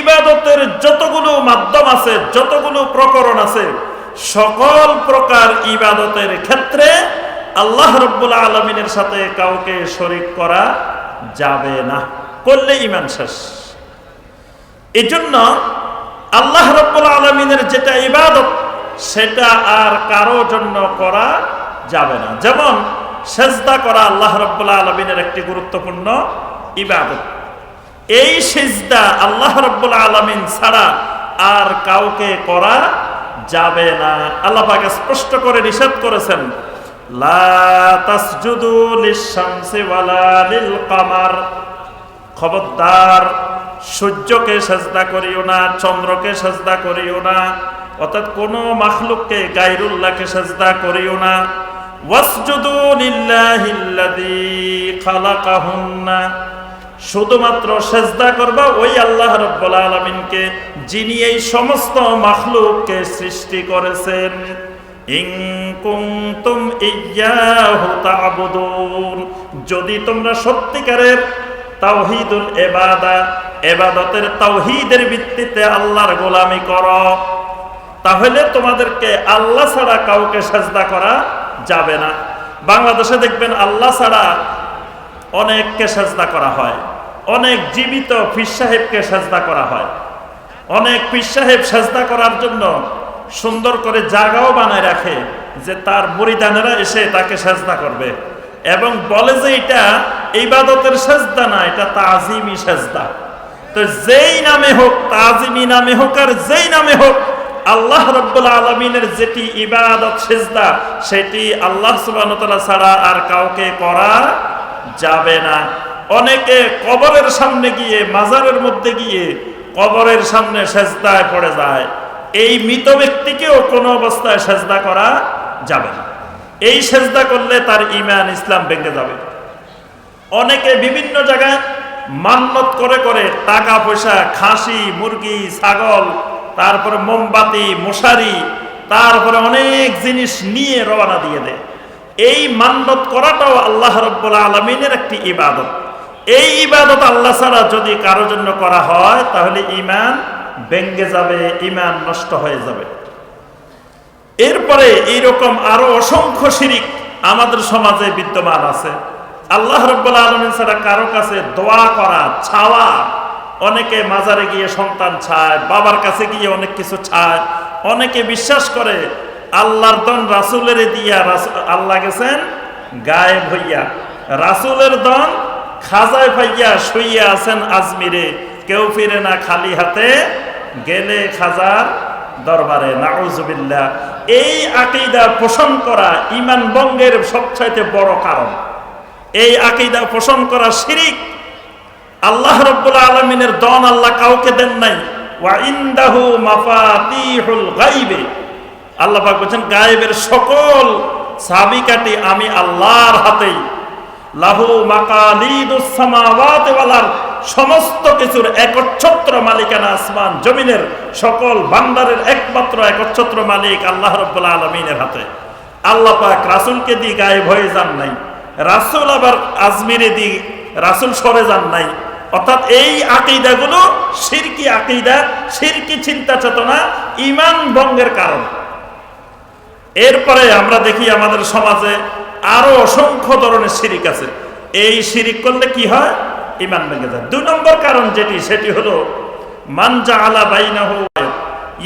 ইবাদতের যতগুলো মাধ্যম আছে, যতগুলো প্রকরণ আছে, সকল প্রকার ইবাদতের ক্ষেত্রে আল্লাহ রাব্বুল আলামিনের সাথে কাউকে শরীক করা যাবে না, করলে ঈমান শেষ। এজন্য আল্লাহ রাব্বুল আলামিনের যেটা ইবাদত সেটা আর কারো জন্য করা যাবে না। যেমন সেজদা করা আল্লাহ রাব্বুল আলামিনের একটি গুরুত্বপূর্ণ ইবাদত। এই সেজদা আল্লাহ রাব্বুল আলামিন ছাড়া আর কাউকে করা যাবে না। আল্লাহ পাক স্পষ্ট করে নিষেধ করেছেন, লা তাসজুদু লিশ-শামসি ওয়ালা লিল-কামার। খবরদার সূর্যকে সেজদা করিও না, চন্দ্রকে সেজদা করিও না, অর্থাৎ কোন মাখলুককে গায়রুল্লাহকে সেজদা করিও না। ওয়াসজুদু লিল্লাহিল্লাযী খালাকাহুন্না। শুধুমাত্র সেজদা করবা ওই আল্লাহ রাব্বুল আলামিনকে, যিনি এই সমস্ত মাখলুককে সৃষ্টি করেছেন। ইন কুনতুম ইয়্যাহু তা'বুদুন। যদি তোমরা সত্যিকারের তাওহীদুল ইবাদতের তাওহীদের ভিত্তিতে আল্লাহর গোলামি করো, তাহলে তোমাদেরকে আল্লাহ ছাড়া কাউকে সেজদা করা যাবে না। বাংলাদেশে দেখবেন আল্লাহ ছাড়া অনেককে সেজদা করা হয়, অনেক জীবিত পীর সাহেবকে সেজদা করা হয়। অনেক পীর সাহেব সেজদা করার জন্য সুন্দর করে জায়গাও বানায় রাখে যে তার মুরিদানেরা এসে তাকে সেজদা করবে, এবং বলে যে এটা ইবাদতের সেজদা না, এটা তাজিমি সেজদা। তো যেই নামে হোক, তাজিমি নামে হোক আর যেই নামে হোক, আল্লাহ রাব্বুল আলামিনের যেটি ইবাদত সেজদা, সেটি আল্লাহ সুবহানাহু ওয়া তাআলা ছাড়া আর কাউকে করা যাবে না। অনেকে কবরের সামনে গিয়ে, মাজারের মধ্যে গিয়ে কবরের সামনে সেজদায় পড়ে যায়। এই মৃত ব্যক্তিকেও কোনো অবস্থায় সেজদা করা যাবে না। এই সেজদা করলে তার ঈমান ইসলাম ভেঙে যাবে। অনেকে বিভিন্ন জায়গায় মান্নত করে করে টাকা পয়সা, খাসি, মুরগি, ছাগল, তারপরে মোমবাতি, মশারি, তারপরে অনেক জিনিস নিয়ে রওনা দিয়ে দেয়। এই মান্নত করাটাও আল্লাহ রাব্বুল আলামিনের একটি ইবাদত। এই ইবাদত আল্লাহ ছাড়া যদি কারো জন্য করা হয় তাহলে ঈমান ভেঙে যাবে, ঈমান নষ্ট হয়ে যাবে। এরপরে এইরকম আরো অসংখ্য শিরিক আমাদের সমাজে বিদ্যমান আছে। আল্লাহ রাব্বুল আলামিন ছাড়া কারো কাছে দোয়া করা, চাওয়া, অনেকে মাজারে গিয়ে সন্তান চায়, বাবার কাছে গিয়ে অনেক কিছু চায়। অনেকে বিশ্বাস করে আল্লাহর দন রাসূলের দিয়া, আল্লাহ গেছেন গায়েব হইয়া, রাসূলের দন খাজায় পাইয়া শুইয়া আছেন আজমিরে, কেউ ফিরে না খালি হাতে, গেলে খাজার দরবারে। নাউযুবিল্লাহ। এই আকীদা পোষণ করা ঈমান ভঙ্গের সবচাইতে বড় কারণ। এই আকীদা পোষণ করা শিরিক। আল্লাহ রাব্বুল আলামিনের দন আল্লাহ কাউকে দেন নাই। ওয়া ইনদাহু মাফাতিহুল গায়বে। আল্লাহ পাক বলেন গায়েবের সকল চাবিকাঠি আমি আল্লাহর হাতেই। লাহু মাকালিদুস সামাওয়াতি ওয়াল আরদ। সমস্ত কিছুর একচ্ছত্র মালিকানা আসমান জমিনের সকল ভান্ডারের একমাত্র একচ্ছত্র মালিক আল্লাহ রাব্বুল আলামিনের হাতে। আল্লাহ পাক রাসূলকে দিয়ে গায়েব হয়ে যান নাই, রাসূল আবার আজমিরে দিয়ে রাসূল সরে যান নাই। অর্থাৎ এই আকীদাগুলো শিরকি আকীদা, শিরকি চিন্তা চেতনা, ঈমান ভঙ্গের কারণ। এরপরে আমরা দেখি আমাদের সমাজে আরো অসংখ্য ধরনের শিরিক আছে। এই শিরিক করলে কি হয়? ঈমান ভেঙে যায়। 2 নম্বর কারণ যেটি, সেটি হলো মান জাআলা বাইনাহু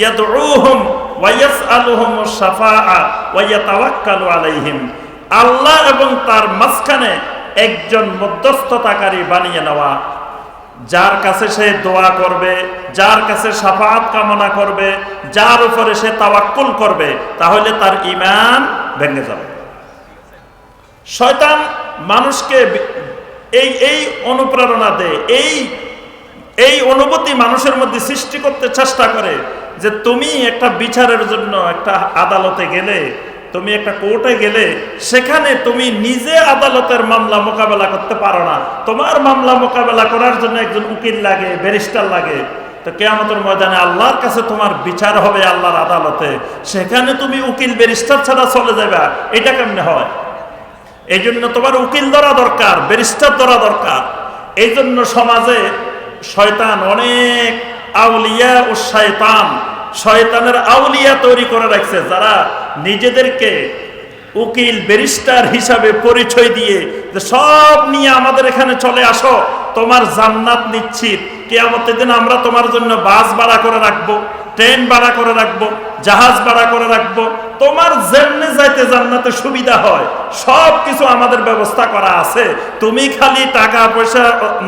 ইয়াদউহুম ওয়া ইয়াসআলুহুমুশ শাফাআ ওয়া ইয়াতাওয়াক্কালু আলাইহিম, আল্লাহ এবং তার মাঝখানে একজন মধ্যস্থতাকারী বানিয়ে নেওয়া, যার কাছে সে দোয়া করবে, যার কাছে শাফাআত কামনা করবে, যার উপরে সে তাওয়াক্কুল করবে, তাহলে তার ঈমান ভেঙে যাবে। শয়তান মানুষকে এই অনুপ্রেরণা দেয়, এই অনুভূতি মানুষের মধ্যে সৃষ্টি করতে চেষ্টা করে যে তুমি একটা বিচারের জন্য একটা আদালতে গেলে, তুমি একটা কোর্টে গেলে, সেখানে তুমি নিজে আদালতের মামলা মোকাবেলা করতে পারো না, তোমার মামলা মোকাবেলা করার জন্য একজন উকিল লাগে, ব্যারিস্টার লাগে। তো কিয়ামতের ময়দানে আল্লাহর কাছে তোমার বিচার হবে আল্লাহর আদালতে, সেখানে তুমি উকিল ব্যারিস্টার ছাড়া চলে যাবে, এটা কেমনে হয়? এই জন্য তোমার উকিল ধরা দরকার, ব্যারিস্টার ধরা দরকার। এই জন্য সমাজে শয়তান অনেক আউলিয়া ও শয়তান, শয়তানের আউলিয়া তৈরি করে রাখছে, যারা নিজেদেরকে উকিল ব্যারিস্টার হিসাবে পরিচয় দিয়ে যে সব নিয়ে আমাদের এখানে চলে আসো, তোমার জান্নাত নিশ্চিত, কিয়ামতের দিন আমরা তোমার জন্য বাস ভাড়া করে রাখবো, ট্রেন ভাড়া করে রাখবো, জাহাজ ভাড়া করে রাখবো, তোমার যেমনে যাইতে জান্নাতে সুবিধা হয় সব কিছু আমাদের ব্যবস্থা করা আছে, তুমি খালি টাকা পয়সা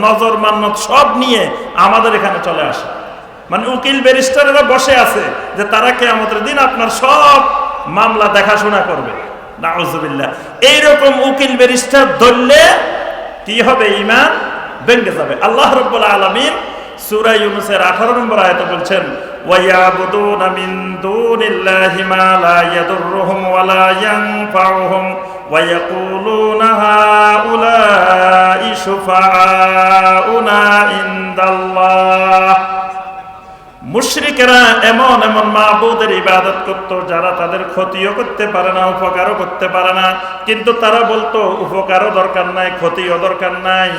নজর মান্নত সব নিয়ে আমাদের এখানে চলে আসো। মানে উকিল ব্যারিস্টারেরা বসে আছে যে তারা কিয়ামতের দিন আপনার সব মামলা দেখাশোনা করবে। নাউজুবিল্লাহ। এইরকম উকিল ব্যারিস্টার ধরলে কি হবে? ঈমান ভেঙে যাবে। আল্লাহ রাব্বুল আলামিন সূরা ইউনূসের 18 নম্বর আয়াতে বলছেন, ওয়ায়াবুদুনা মিন দুনিল্লাহি মা লা ইয়াদুররুহুম ওয়া লা ইয়ানফাউহুম ওয়া ইয়াকুলুনা হাউলাই শুফাআউনা ইনদাল্লাহ। মুশরিকেরা এমন এমন মাবুদের ইবাদত করত যারা তাদের ক্ষতিও করতে পারে না, উপকারও করতে পারে না, কিন্তু তারা বলতো উপকারও দরকার নাই, ক্ষতিও দরকার নাই,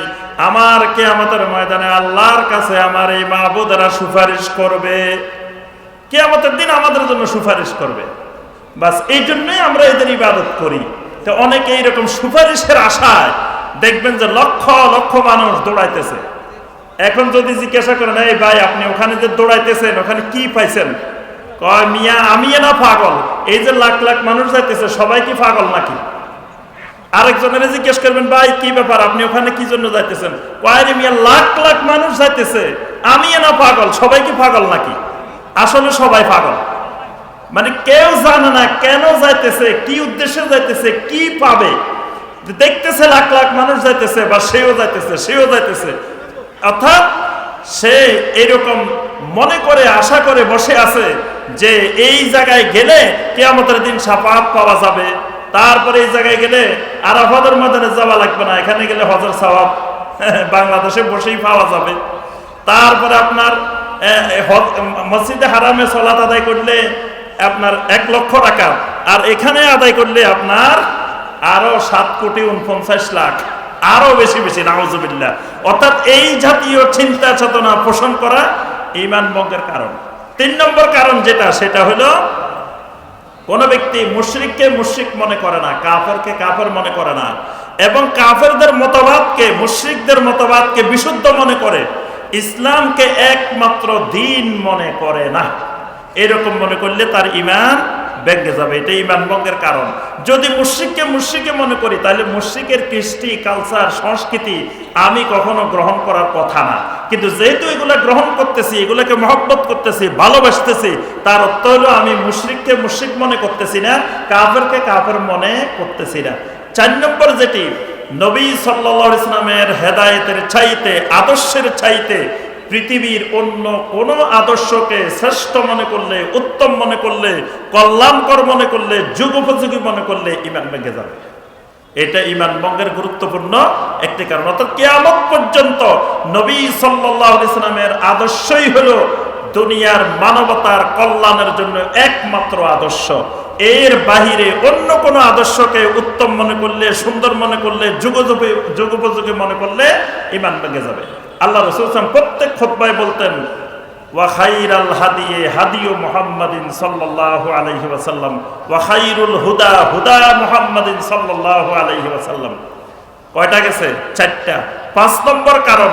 আমার কিয়ামতের ময়দানে আল্লাহর কাছে আমার এই মাবুদেরা সুপারিশ করবে, কিয়ামতের দিন আমাদের জন্য সুপারিশ করবে। বাস এই জন্যই আমরা এদের ইবাদত করি। তো অনেকে এইরকম সুপারিশের আশায় দেখবেন যে লক্ষ লক্ষ মানুষ দৌড়াইতেছে। এখন যদি জিজ্ঞাসা করেন, এই ভাই আপনি ওখানে যে দৌড়াইতেছেন ওখানে কি পাইছেন? কয় মিয়া আমি না পাগল, এই যে লাখ লাখ মানুষ যাইতেছে সবাই কি পাগল নাকি? আরেকজনের জিজ্ঞেস করবেন, ভাই কি ব্যাপার আপনি ওখানে কি জন্য যাইতেছেন? কয় রে মিয়া লাখ লাখ মানুষ যাইতেছে, আমি না পাগল, সবাই কি পাগল নাকি? আসলে সবাই পাগল। মানে কেউ জানে না কেন যাইতেছে, কি উদ্দেশ্যে যাইতেছে, কি পাবে। দেখতেছে লাখ লাখ মানুষ যাইতেছে, বা সেও যাইতেছে, সেও যাইতেছে, অর্থাৎ সে এরকম মনে করে আশা করে বসে আছে যে এই জায়গায় গেলে কিয়ামতের দিন শাফাআত পাওয়া যাবে, তারপরে এই জায়গায় গেলে আরাফাতের ময়দানে যাওয়া লাগবে না, এখানে গেলে হজের সওয়াব বাংলাদেশে বসেই পাওয়া যাবে, তারপরে আপনার মসজিদে হারামে সালাত আদায় করলে আপনার 1 লক্ষ টাকা, আর এখানে আদায় করলে আপনার আরো 7,49,00,000 আরো বেশি বেশি, নাউজুবিল্লাহ। অর্থাৎ এই জাতীয় চিন্তা চেতনা পোষণ করা ঈমান ভঙ্গের কারণ। 3 নম্বর কারণ যেটা, সেটা হলো কোন ব্যক্তি মুশরিককে মুশরিক মনে করে না, কাফেরকে কাফের মনে করে না, এবং কাফেরদের মতবাদকে, মুশরিকদের মতবাদকে বিশুদ্ধ মনে করে, ইসলামকে একমাত্র দ্বীন মনে করে না। এরকম মনে করলে তার ঈমান ভেঙে যাবে, এটা ঈমান ভঙ্গের কারণ। যদি মুশরিককে মুশরিকে মনে করি, তাহলে মুশরিকের কৃষ্টি, কালচার, সংস্কৃতি আমি কখনো গ্রহণ করার কথা না। কিন্তু যেহেতু এগুলা গ্রহণ করতেছি, এগুলাকে মহব্বত করতেছি, ভালোবাসতেছি, তার অর্থ হলো আমি মুশরিককে মুশরিক মনে করতেছি না, কাফেরকে কাফের মনে করতেছি না। 4 নম্বর যেটি, নবী সাল্লাল্লাহু আলাইহি ওয়াসাল্লামের হেদায়েতের চাইতে, আদর্শের চাইতে পৃথিবীর অন্য কোন আদর্শকে শ্রেষ্ঠ মনে করলে, উত্তম মনে করলে, কল্যাণকর মনে করলে, যুগোপযোগী মনে করলে ঈমান ভেঙে যাবে। এটা ঈমান ভঙ্গের গুরুত্বপূর্ণ একটি কারণ। অর্থাৎ কিয়ামত পর্যন্ত নবী সাল্লাল্লাহু আলাইহি ওয়াসাল্লামের আদর্শই হলো দুনিয়ার মানবতার কল্যাণের জন্য একমাত্র আদর্শ। এর বাহিরে অন্য কোনো আদর্শকে উত্তম মনে করলে, সুন্দর মনে করলে, যুগোপযোগী মনে করলে ঈমান ভেঙে যাবে। আল্লাহ রাসূল সাল্লাল্লাহু আলাইহি ওয়াসাল্লাম প্রত্যেক খুতবায় বলতেন, ওয়া খায়রাল হাদিয়ে হাদিয়ু মুহাম্মাদিন সাল্লাল্লাহু আলাইহি ওয়াসাল্লাম ওয়া খায়রুল হুদা হুদা মুহাম্মাদিন সাল্লাল্লাহু আলাইহি ওয়াসাল্লাম। কয়টা গেছে? 4টা। 5 নম্বর কারণ,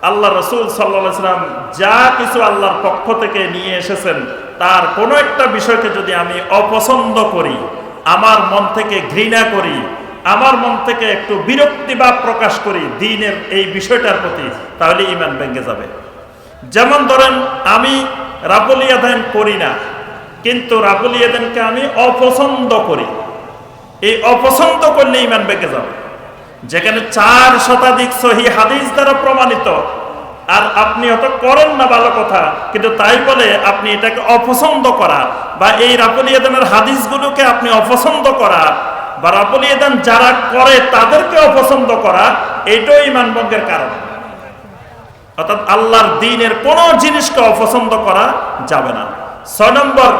আল্লাহ রসুল সাল্লাল্লাহু আলাইহি ওয়াসাল্লাম যা কিছু আল্লাহর পক্ষ থেকে নিয়ে এসেছেন তার কোনো একটা বিষয়কে যদি আমি অপছন্দ করি, আমার মন থেকে ঘৃণা করি, আমার মন থেকে একটু বিরক্তিভাব প্রকাশ করি দ্বীনের এই বিষয়টার প্রতি, তাহলে ঈমান ভেঙে যাবে। যেমন ধরেন আমি রাব্বুল ইয়াদাইন করি না, কিন্তু রাব্বুল ইয়াদাইনকে আমি অপছন্দ করি, এই অপছন্দ করলে ঈমান ভেঙে যাবে। যেখানে 4 শতাধিক সহিহ হাদিস দ্বারা প্রমাণিত, আর আপনি অত করেন না ভালো কথা, কিন্তু তাই বলে আপনি এটাকে অপছন্দ করা বা এই রাব্বুল ইয়াদাইনের হাদিসগুলোকে আপনি অপছন্দ করা বা রাব্বুল ইয়াদাইন যারা করে তাদেরকে অপছন্দ করা, এটাও ঈমান ভঙ্গের কারণ। অর্থাৎ আল্লাহর দ্বীনের কোনো জিনিসকে অপছন্দ করা যাবে না। 6 নম্বর,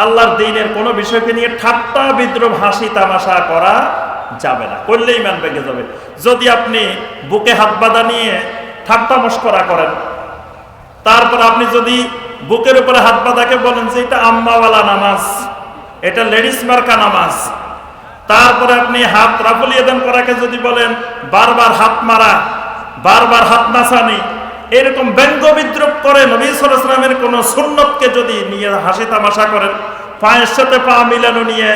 আল্লাহর দ্বীনের কোনো বিষয়কে নিয়ে ঠাট্টা বিদ্রুপ হাসি তামাশা করা যাবে না, করলে ঈমান ভেঙে যাবে। যদি আপনি বুকে হাত বাঁধা নিয়ে ঠাট্টা মশকরা করেন, তারপর আপনি যদি বুকের উপরে হাত বাঁধাকে বলেন যে এটা আম্মাওয়ালা নামাজ, এটা লেডিস মার্কা নামাজ, তারপরে আপনি হাত রাব্বুল ইয়াদাইন করাকে যদি বলেন বারবার হাত মারা, বারবার হাত নাচানি, এরকম ব্যঙ্গ বিদ্রুপ করে নবী সাল্লাল্লাহু আলাইহি ওয়াসাল্লামের কোন সুন্নতকে যদি নিয়ে হাসি তামাশা করেন, পায়ের সাথে পা মিলানো নিয়ে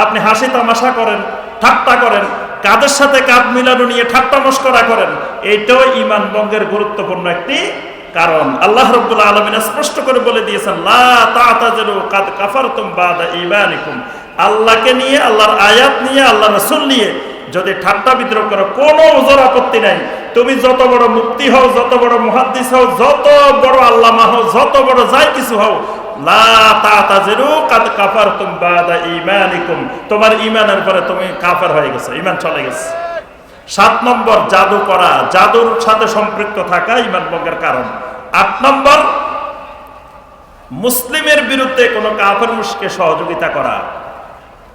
আপনি হাসি তামাশা করেন, ঠাট্টা করেন, কাঁধের সাথে কাঁধ মিলানো নিয়ে ঠাট্টা মশকরা করেন, এটাও ঈমান ভঙ্গের গুরুত্বপূর্ণ একটি কারণ। আল্লাহ রাব্বুল আলামিন স্পষ্ট করে বলে দিয়েছেন, লা তা'তাযিরু কাদ কাফারতুম বাদা ঈমানিকুম। আল্লাহকে নিয়ে, আল্লাহর আয়াত নিয়ে, আল্লাহর রাসূল নিয়ে যদি ঠাট্টা বিদ্রুপ করো, কোনো ওজর আপত্তি নাই। তুমি যত বড় মুফতি হও, যত বড় মুহাদ্দিস হও, যত বড় আল্লামা হও, যত বড় যাই কিছু হও, লা তা'তাযিরু কাদ কাফারতুম বাদা ঈমানিকুম, তোমার ঈমানের পরে তুমি কাফের হয়ে গেছো, ঈমান চলে গেছে। 7 নম্বর, জাদু করা, জাদুর সাথে সম্পৃক্ত থাকা ঈমান ভঙ্গের কারণ। 8 নম্বর, মুসলিমের বিরুদ্ধে কোনো কাফের মুশরিককে সহযোগিতা করা,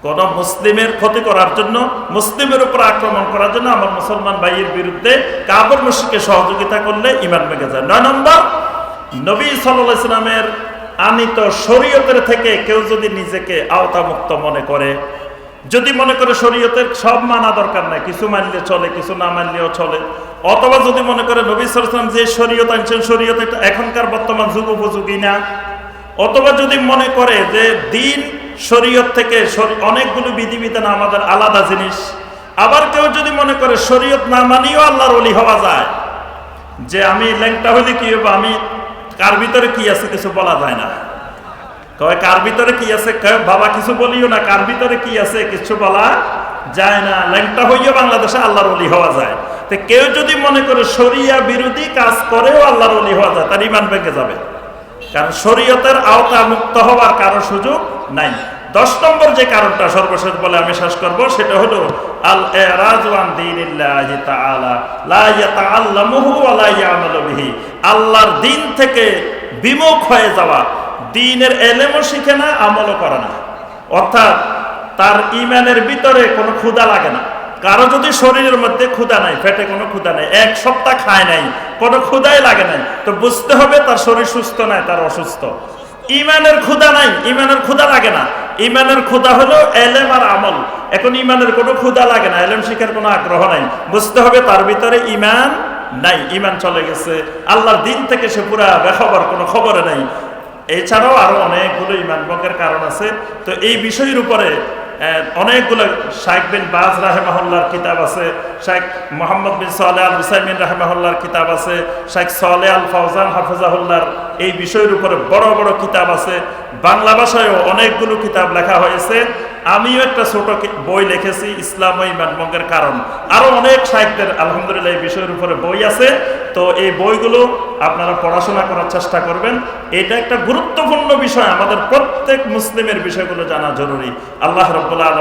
কোন মুসলিমের ক্ষতি করার জন্য, মুসলিমের উপর আক্রমণ করার জন্য আমার মুসলমান ভাইয়ের বিরুদ্ধে কাফের মুশরিককে সহযোগিতা করলে ঈমান ভেঙে যায়। 9 নম্বর, নবী সাল্লাল্লাহু আলাইহি ওয়াসাল্লামের আনিত শরীয়তের থেকে কেউ যদি নিজেকে আওতামুক্ত মনে করে, যদি মনে করে শরীয়তের সব মানা দরকার নাই, কিছু মানলে চলে, কিছু না মানলেও চলে, অথবা যদি মনে করে নবী সাল্লাল্লাহু আলাইহি ওয়াসাল্লাম যে শরীয়ত আনছেন শরীয়ত এটা এখনকার বর্তমান যুগ উপযোগী না, অথবা যদি মনে করে যে দ্বীন শরীয়ত থেকে অনেকগুলো বিধিবিধান আমাদের আলাদা জিনিস, আবার কেউ যদি মনে করে শরীয়ত না মানিও আল্লাহর ওলি হওয়া যায়, যে আমি ল্যাংটা হইলে কি হবে, আমি কার ভিতরে কি আছে কিছু বলা যায় না, কয় কার ভিতরে কি আছে, বাবা কিছু বলিও না, কার ভিতরে কি আছে কিছু বলা যায় না, ল্যাংটা হইও বাংলাদেশে আল্লাহর ওলি হওয়া যায়। তো কেউ যদি মনে করে শরিয়া বিরোধী কাজ করেও আল্লাহর ওলি হওয়া যায়, তার ঈমান ভেঙে যাবে, কারণ শরীয়তের আওতা মুক্ত হওয়ার কারো সুযোগ নাই। 10 নম্বর যে কারণটা সর্বশেষ বলে আমি শেষ করব, সেটা হলো আল ইরাজু আন দীনিল্লাহি তাআলা লা ইয়াতাআল্লামুহু ওয়া লা ইয়ামালু বিহি, আল্লাহর দ্বীন থেকে বিমুখ হয়ে যাওয়া, দ্বীনের ইলমও শিখে না, আমলও করে না, অর্থাৎ তার ঈমানের ভিতরে কোনো ক্ষুধা লাগে না। কারো যদি শরীরের মধ্যে ক্ষুধা নাই, পেটে কোনো ক্ষুধা নাই, 1 সপ্তাহ খায় নাই, কোনো ক্ষুধাই লাগে নাই, তো বুঝতে হবে তার শরীর সুস্থ নাই, তার অসুস্থ। ঈমানের ক্ষুধা নাই, ঈমানের ক্ষুধা লাগে না, ঈমানের ক্ষুধা হলো ইলম আর আমল। এখন ঈমানের কোনো ক্ষুধা লাগে না, ইলম শিখার কোনো আগ্রহ নাই, বুঝতে হবে তার ভিতরে ঈমান নাই, ঈমান চলে গেছে, আল্লাহর দ্বীন থেকে সে পুরা বেখবর, কোনো খবরে নাই। এছাড়াও আরো অনেকগুলো ঈমান ভঙ্গের কারণ আছে। তো এই বিষয়ের উপরে অনেকগুলো শাইখ বিন বাজ রাহিমাহুল্লাহর কিতাব আছে, শাইখ মুহাম্মদ বিন সালেহ আল উসাইমিন রাহিমাহুল্লাহর কিতাব আছে, শাইখ সালেহ আল ফাওজান হাফিজাহুল্লাহর এই বিষয়ের উপরে বড় বড় কিতাব আছে। বাংলা ভাষায়ও অনেকগুলো কিতাব লেখা হয়েছে। আমিও একটা ছোট বই লিখেছি, ইসলাম ও ঈমান ভঙ্গের কারণ। আরো অনেক শাইখদের আলহামদুলিল্লাহ এই বিষয়ের উপরে বই আছে। তো এই বইগুলো আপনারা পড়াশোনা করার চেষ্টা করবেন। এটা একটা গুরুত্বপূর্ণ বিষয়, আমাদের প্রত্যেক মুসলিমের বিষয়গুলো জানা জরুরি। আল্লাহ রাব্বুল আলামিন